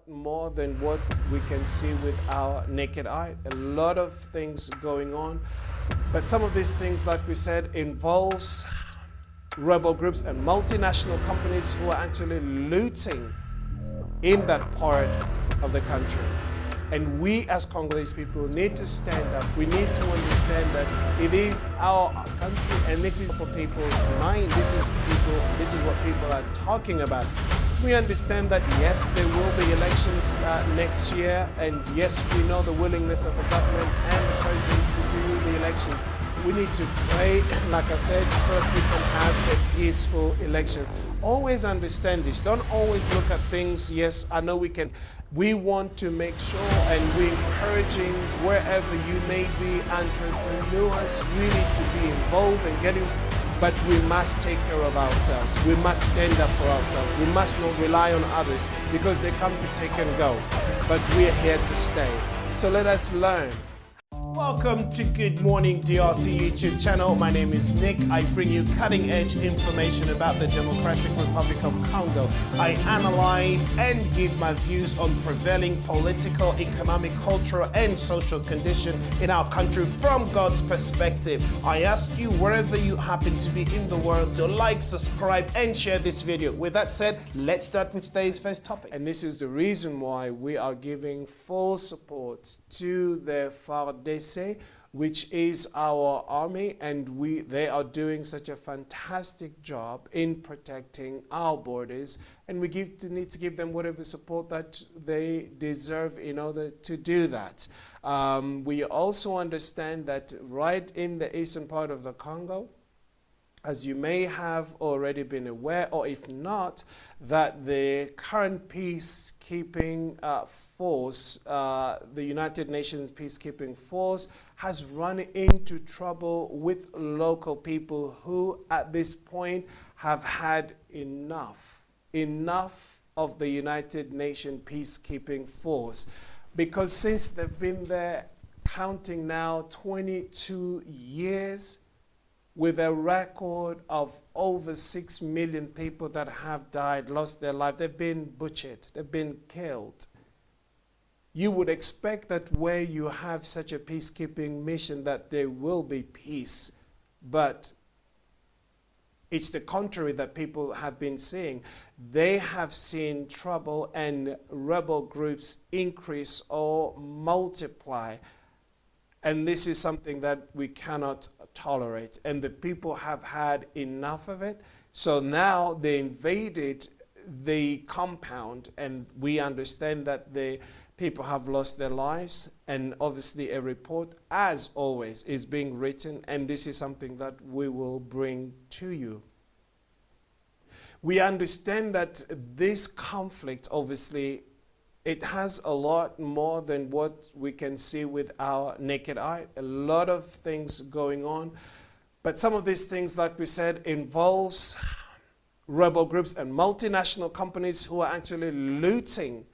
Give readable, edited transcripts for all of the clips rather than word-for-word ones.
more than what we can see with our naked eye. A lot of things going on. But some of these things, like we said, involves rebel groups and multinational companies who are actually looting in that part of the country. And we as Congolese people need to stand up. We need to understand that it is our country and this is for people's mind. This is what people are talking about. So we understand that yes, there will be elections next year, and yes, we know the willingness of the government and the president to do the elections. We need to pray, like I said, so that we can have a peaceful election. Always understand this. Don't always look at things, yes, I know we can. We want to make sure, and we're encouraging wherever you may be, entrepreneurs really to be involved in getting, but we must take care of ourselves. We must stand up for ourselves. We must not rely on others because they come to take and go, but we're here to stay. So let us learn. Welcome to Good Morning DRC YouTube channel. My name is Nick. I bring you cutting edge information about the Democratic Republic of Congo. I analyze and give my views on prevailing political, economic, cultural and social condition in our country from God's perspective. I ask you wherever you happen to be in the world to like, subscribe and share this video. With that said, let's start with today's first topic. And this is the reason why we are giving full support to the FARDC, which is our army, and they are doing such a fantastic job in protecting our borders, and we need to give them whatever support that they deserve in order to do that. We also understand that right in the eastern part of the Congo, as you may have already been aware, or if not, that the current peacekeeping force, the United Nations peacekeeping force, has run into trouble with local people who at this point have had enough of the United Nations peacekeeping force. Because since they've been there, counting now 22 years, with a record of over 6 million people that have died, lost their life, they've been butchered, they've been killed. You would expect that where you have such a peacekeeping mission that there will be peace, but it's the contrary that people have been seeing. They have seen trouble and rebel groups increase or multiply. And this is something that we cannot tolerate. And the people have had enough of it. So now they invaded the compound, and we understand that the people have lost their lives. And obviously a report, as always, is being written. And this is something that we will bring to you. We understand that this conflict, obviously, it has a lot more than what we can see with our naked eye. A lot of things going on. But some of these things, like we said, involves rebel groups and multinational companies who are actually looting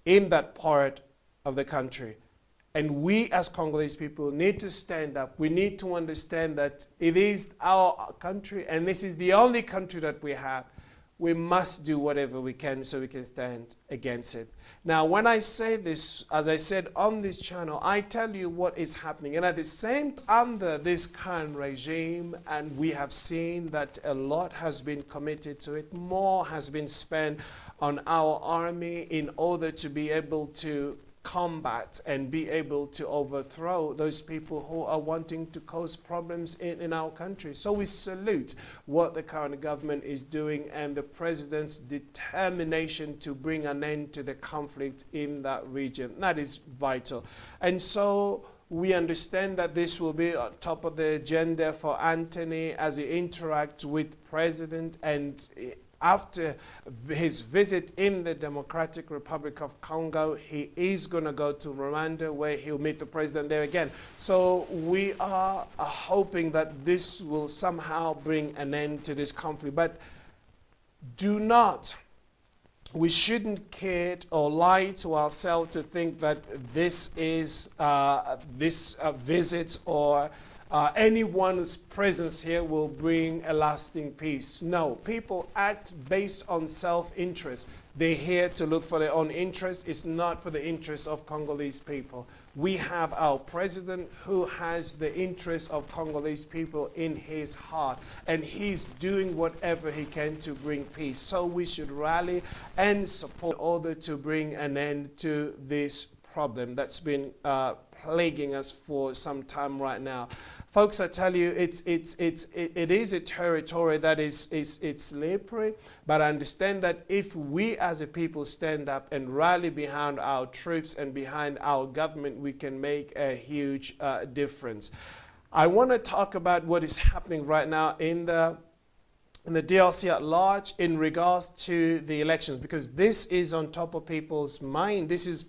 in that part of the country. And we as Congolese people need to stand up. We need to understand that it is our country and this is the only country that we have. We must do whatever we can so we can stand against it. Now, when I say this, as I said on this channel, I tell you what is happening. And at the same time, under this current regime, and we have seen that a lot has been committed to it, more has been spent on our army in order to be able to combat and be able to overthrow those people who are wanting to cause problems in our country. So we salute what the current government is doing and the president's determination to bring an end to the conflict in that region. That is vital. And so we understand that this will be on top of the agenda for Anthony as he interacts with President, and after his visit in the Democratic Republic of Congo, he is going to go to Rwanda, where he'll meet the president there again. So we are hoping that this will somehow bring an end to this conflict. But we shouldn't kid or lie to ourselves to think that this is this visit or anyone's presence here will bring a lasting peace. No, people act based on self-interest. They're here to look for their own interests. It's not for the interests of Congolese people. We have our president who has the interests of Congolese people in his heart, and he's doing whatever he can to bring peace. So we should rally and support in order to bring an end to this problem that's been plaguing us for some time right now. Folks, I tell you, it is a territory that it's slippery, but I understand that if we as a people stand up and rally behind our troops and behind our government, we can make a huge difference. I want to talk about what is happening right now in the DRC at large in regards to the elections, because this is on top of people's mind. This is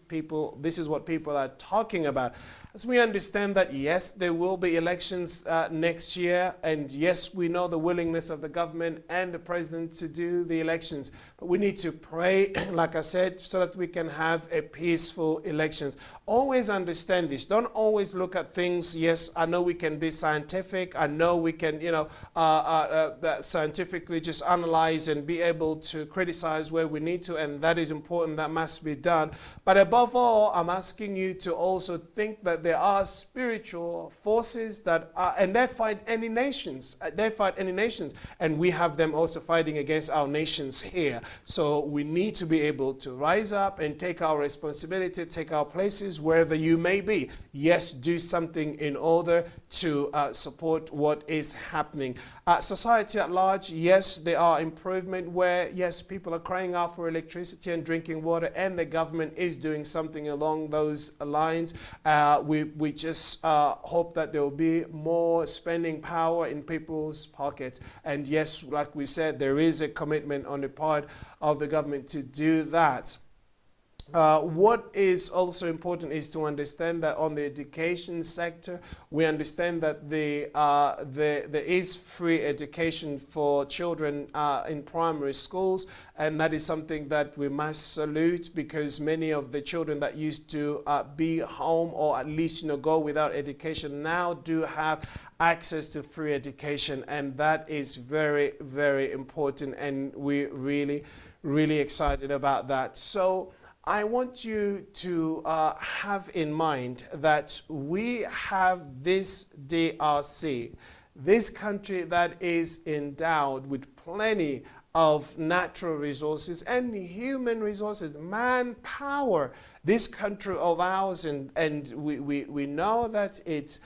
what people are talking about. As we understand that, yes, there will be elections next year, and yes, we know the willingness of the government and the president to do the elections. But we need to pray, like I said, so that we can have a peaceful elections. Always understand this. Don't always look at things, yes, I know we can be scientific. I know we can, scientifically just analyze and be able to criticize where we need to, and that is important. That must be done. But above all, I'm asking you to also think that there are spiritual forces that are, and they fight any nations. And we have them also fighting against our nations here. So we need to be able to rise up and take our responsibility, take our places wherever you may be. Yes, do something in order to support what is happening. Society at large, yes, there are improvements where, yes, people are crying out for electricity and drinking water, and the government is doing something along those lines. We just hope that there will be more spending power in people's pockets. And yes, like we said, there is a commitment on the part of the government to do that. What is also important is to understand that on the education sector, we understand that there is free education for children in primary schools, and that is something that we must salute, because many of the children that used to be home or at least go without education now do have access to free education, and that is very, very important, and we're really, really excited about that. So I want you to have in mind that we have this DRC, this country that is endowed with plenty of natural resources and human resources, manpower. This country of ours, and we know that it's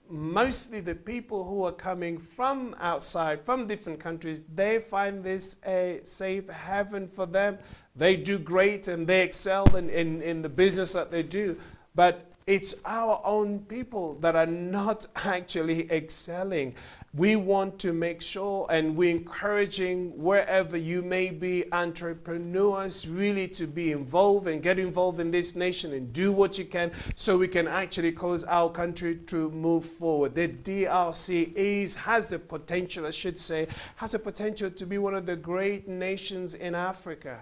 mostly the people who are coming from outside, from different countries, they find this a safe haven for them. They do great and they excel in the business that they do. But it's our own people that are not actually excelling. We want to make sure, and we're encouraging wherever you may be, entrepreneurs really to be involved and get involved in this nation and do what you can so we can actually cause our country to move forward. The DRC has the potential, I should say, has the potential to be one of the great nations in Africa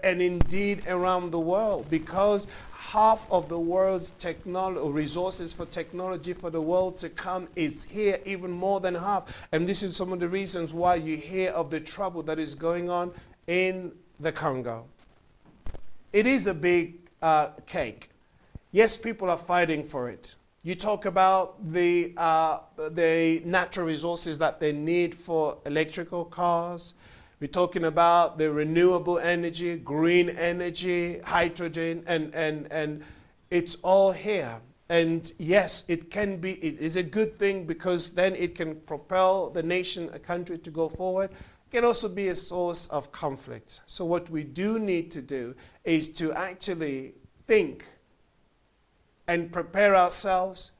and indeed around the world, because half of the world's resources for technology for the world to come is here, even more than half. And this is some of the reasons why you hear of the trouble that is going on in the Congo. It is a big cake. Yes, people are fighting for it. You talk about the natural resources that they need for electrical cars. We're talking about the renewable energy, green energy, hydrogen, and it's all here. And yes, it is a good thing, because then it can propel the nation, a country, to go forward. It can also be a source of conflict. So what we do need to do is to actually think and prepare ourselves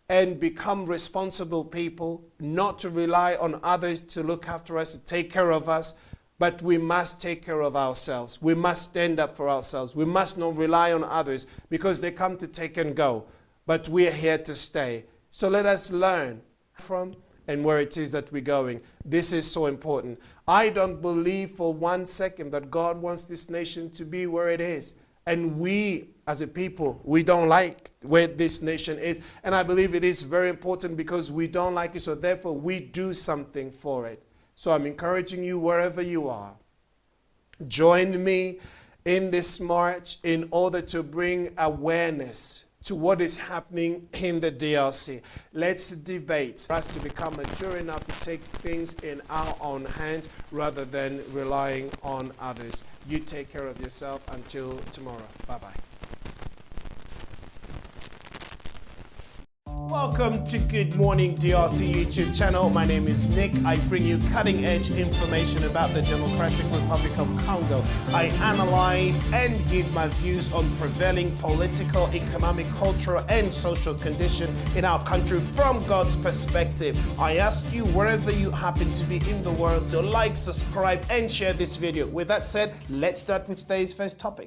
and become responsible people, not to rely on others to look after us, to take care of us, but we must take care of ourselves. We must stand up for ourselves. We must not rely on others, because they come to take and go, but we are here to stay. So let us learn from and where it is that we're going. This is so important. I don't believe for 1 second that God wants this nation to be where it is. And we, as a people, we don't like where this nation is. And I believe it is very important, because we don't like it, so therefore we do something for it. So I'm encouraging you, wherever you are, Join me in this march in order to bring awareness to what is happening in the DRC. Let's debate for us to become mature enough to take things in our own hands rather than relying on others. You take care of yourself until tomorrow. Bye-bye. Welcome to Good Morning DRC YouTube channel. My name is Nick. I bring you cutting-edge information about the Democratic Republic of Congo. I analyze and give my views on prevailing political, economic, cultural, and social conditions in our country from God's perspective. I ask you, wherever you happen to be in the world, to like, subscribe, and share this video. With that said, let's start with today's first topic.